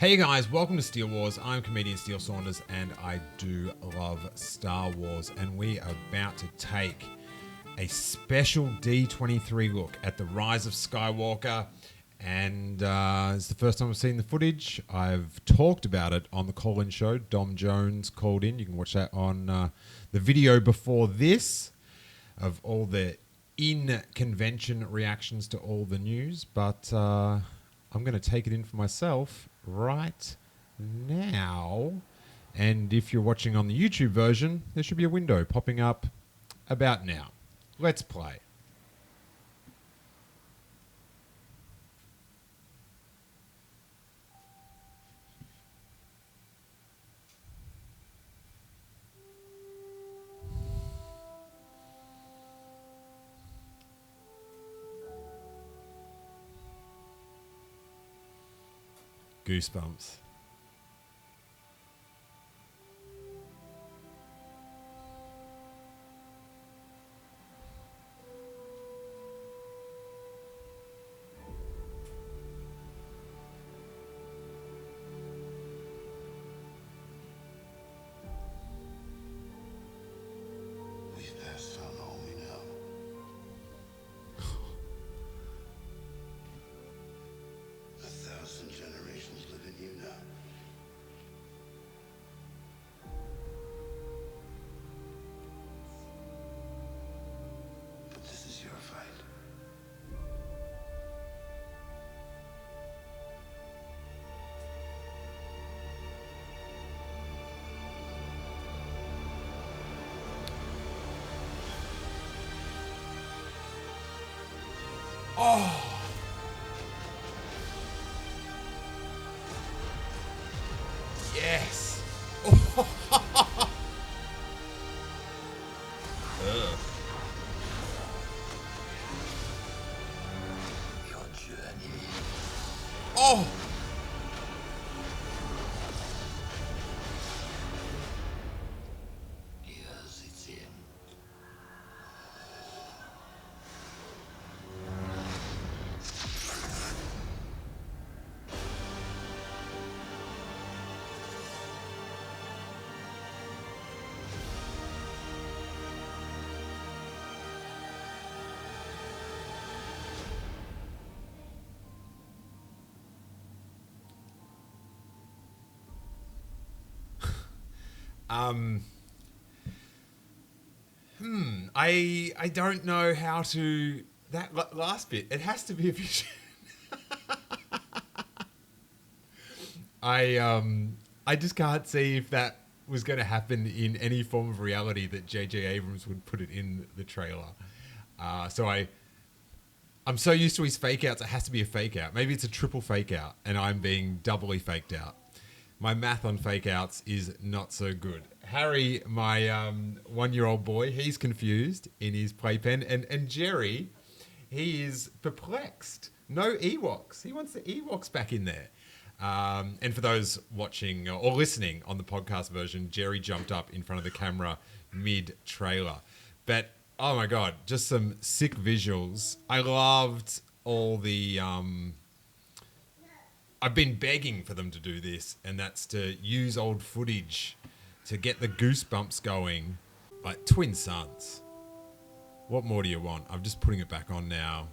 Hey guys, welcome to Steele Wars. I'm comedian Steele Saunders and I do love Star Wars, and we are about to take a special D23 look at the Rise of Skywalker, and it's the first time I've seen the footage. I've talked about it on the call-in show. Dom Jones called in. You can watch that on the video before this of all the in-convention reactions to all the news, but I'm going to take it in for myself right now. And if you're watching on the YouTube version, there should be a window popping up about now. Let's play. Goosebumps. We've passed on all we know. A 1,000 generations live in you now. But this is your fight. Oh! Yes! Ugh. Your journey. Oh! Yes, it's him. I don't know how to... That last bit, it has to be a vision. I just can't see if that was going to happen in any form of reality that J.J. Abrams would put it in the trailer. So I'm so used to his fake outs, it has to be a fake out. Maybe it's a triple fake out and I'm being doubly faked out. My math on fake outs is not so good. Harry, my 1-year-old boy, he's confused in his playpen. And Jerry, he is perplexed. No Ewoks. He wants the Ewoks back in there. And for those watching or listening on the podcast version, Jerry jumped up in front of the camera mid-trailer. But, oh my God, just some sick visuals. I loved all the... I've been begging for them to do this, and that's to use old footage to get the goosebumps going. Like twin sons. What more do you want? I'm just putting it back on now.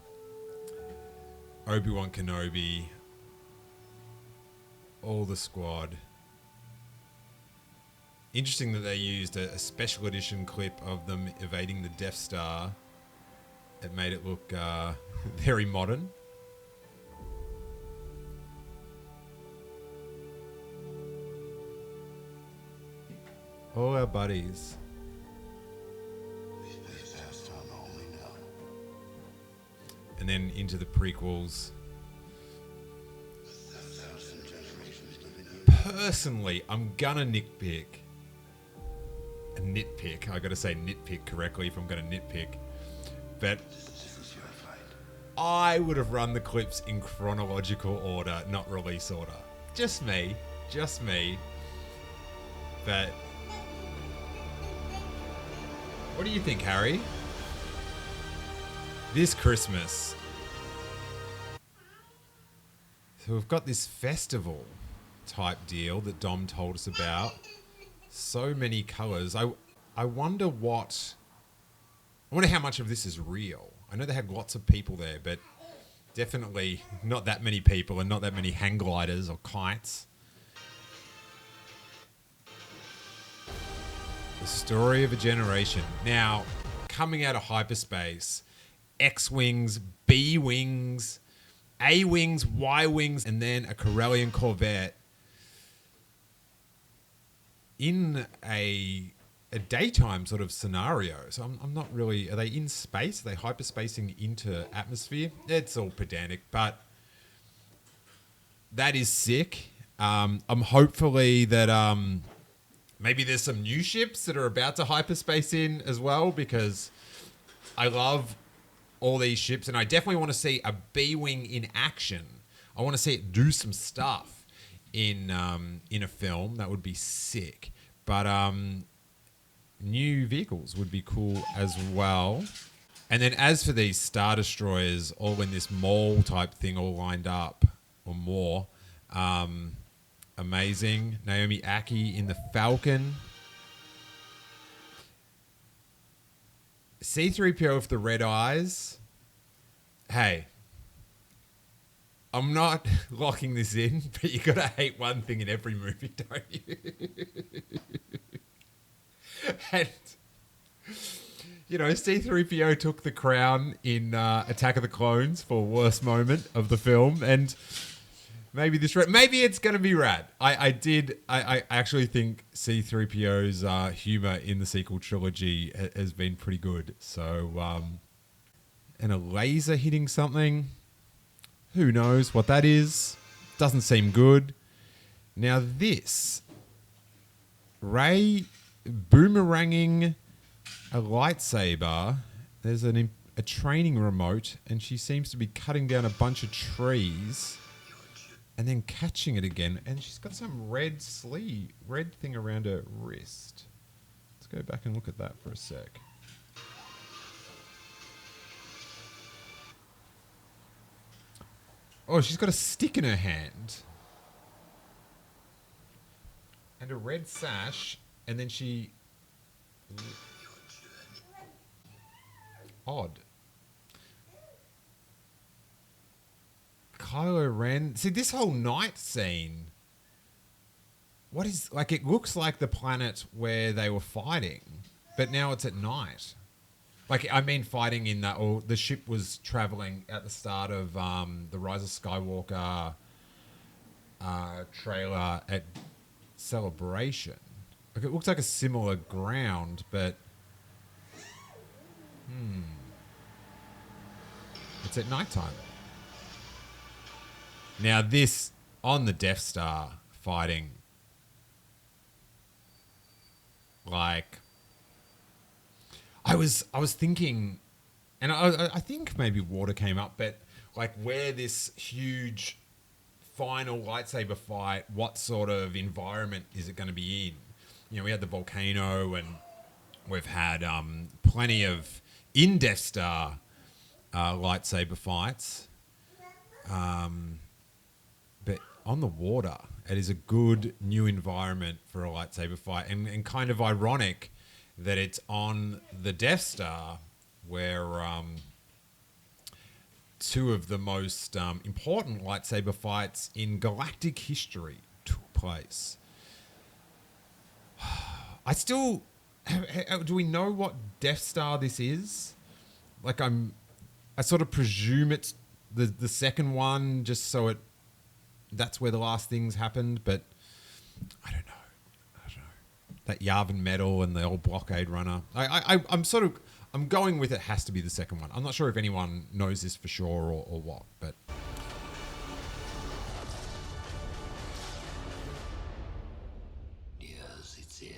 Obi-Wan Kenobi. All the squad. Interesting that they used a special edition clip of them evading the Death Star. It made it look very modern. All our buddies. We've passed on all we know. And then into the prequels. A 1,000 generations live in you. Personally, I'm gonna nitpick. I gotta say nitpick correctly if I'm gonna nitpick. But This is your fight. I would have run the clips in chronological order, not release order. Just me. But what do you think, Harry? This Christmas. So we've got this festival type deal that Dom told us about. So many colors. I wonder how much of this is real. I know they had lots of people there, but definitely not that many people and not that many hang gliders or kites. The story of a generation. Now, coming out of hyperspace, X-Wings, B-Wings, A-Wings, Y-Wings, and then a Corellian Corvette in a daytime sort of scenario. So I'm not really... Are they in space? Are they hyperspacing into atmosphere? It's all pedantic, but that is sick. I'm hopefully that maybe there's some new ships that are about to hyperspace in as well, because I love all these ships, and I definitely want to see a B-Wing in action. I want to see it do some stuff in a film. That would be sick. But new vehicles would be cool as well. And then as for these Star Destroyers, all in this mall type thing, all lined up or more, amazing. Naomi Aki in the Falcon. C-3PO with the red eyes. Hey, I'm not locking this in, but you gotta hate one thing in every movie, don't you? And, you know, C-3PO took the crown in Attack of the Clones for worst moment of the film, and maybe it's gonna be rad. I actually think C-3PO's humor in the sequel trilogy has been pretty good. So, and a laser hitting something. Who knows what that is? Doesn't seem good. Now this, Rey boomeranging a lightsaber. There's a training remote, and she seems to be cutting down a bunch of trees and then catching it again. And she's got some red thing around her wrist. Let's go back and look at that for a sec. Oh, she's got a stick in her hand. And a red sash. And then she... Odd. Kylo Ren. See, this whole night scene... What is... Like, it looks like the planet where they were fighting. But now it's at night. Like, I mean fighting in that... Or the ship was traveling at the start of the Rise of Skywalker trailer at Celebration. Like, it looks like a similar ground, but... It's at nighttime. Now this, on the Death Star fighting... Like... I was thinking, and I think maybe water came up, but like where this huge final lightsaber fight, what sort of environment is it going to be in? You know, we had the volcano, and we've had plenty of in Death Star lightsaber fights, but on the water, it is a good new environment for a lightsaber fight, and kind of ironic that it's on the Death Star where two of the most important lightsaber fights in galactic history took place. I still... Do we know what Death Star this is? Like, I sort of presume it's the second one, just so that's where the last things happened, but I don't know. That Yavin medal and the old blockade runner. I'm going with it has to be the second one. I'm not sure if anyone knows this for sure or what, but... Yes, it's in.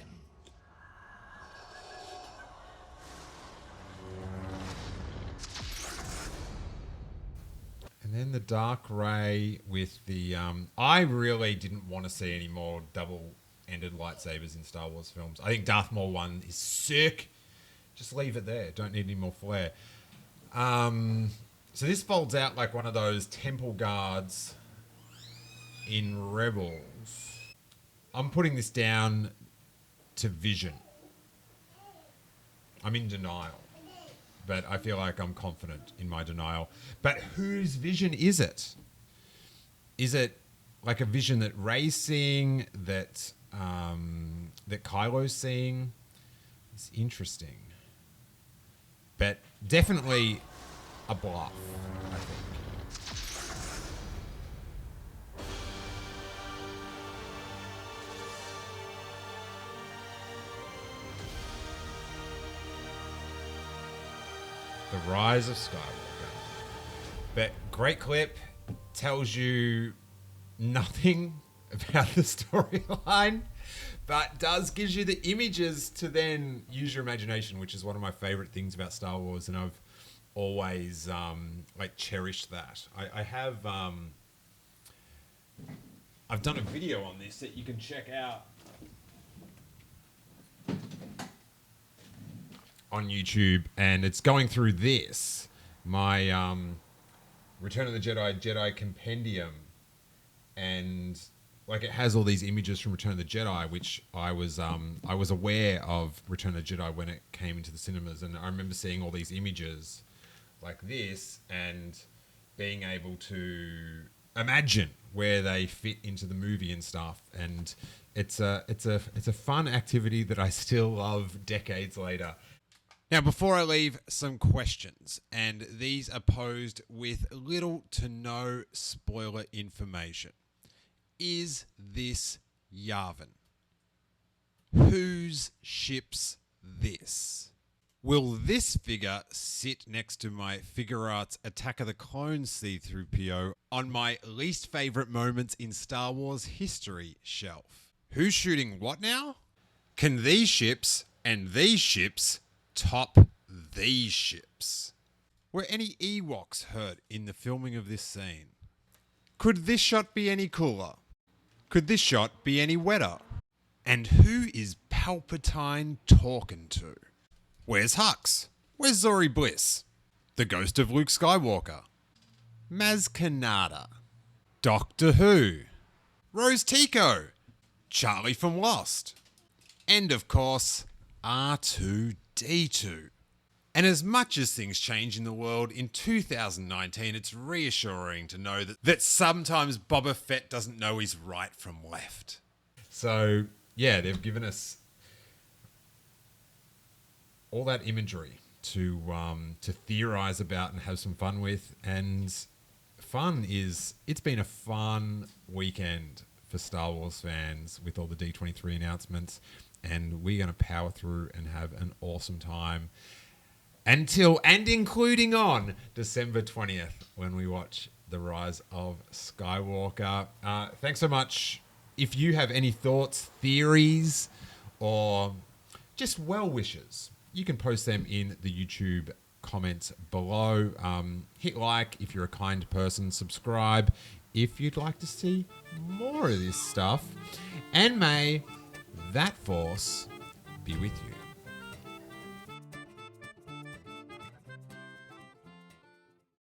And then the Dark Rey with the... I really didn't want to see any more double-ended lightsabers in Star Wars films. I think Darth Maul one is sick. Just leave it there. Don't need any more flair. So this folds out like one of those temple guards in Rebels. I'm putting this down to vision. I'm in denial, but I feel like I'm confident in my denial. But whose vision is it? Is it like a vision that Rey's seeing, that Kylo's seeing? It's interesting, but definitely a bluff, I think. The Rise of Skywalker. But great clip, tells you nothing about the storyline, but gives you the images to then use your imagination, which is one of my favorite things about Star Wars, and I've always cherished that. I've done a video on this that you can check out on YouTube, and it's going through this, my Return of the Jedi Compendium, and like it has all these images from Return of the Jedi, which I was aware of Return of the Jedi when it came into the cinemas, and I remember seeing all these images like this and being able to imagine where they fit into the movie and stuff, and it's a fun activity that I still love decades later. Now, before I leave, some questions, and these are posed with little to no spoiler information. Is this Yavin? Whose ship's this? Will this figure sit next to my Figure Arts Attack of the Clones see-through PO on my least favourite moments in Star Wars history shelf? Who's shooting what now? Can these ships and these ships top these ships? Were any Ewoks hurt in the filming of this scene? Could this shot be any cooler? Could this shot be any wetter? And who is Palpatine talking to? Where's Hux? Where's Zori Bliss? The ghost of Luke Skywalker? Maz Kanata? Doctor Who? Rose Tico? Charlie from Lost? And of course, R2-D2. And as much as things change in the world in 2019, it's reassuring to know that sometimes Boba Fett doesn't know his right from left. So, yeah, they've given us all that imagery to theorize about and have some fun with. And it's been a fun weekend for Star Wars fans with all the D23 announcements. And we're going to power through and have an awesome time including on December 20th when we watch The Rise of Skywalker. Thanks so much. If you have any thoughts, theories, or just well wishes, you can post them in the YouTube comments below. Hit like if you're a kind person. Subscribe if you'd like to see more of this stuff. And may that force be with you.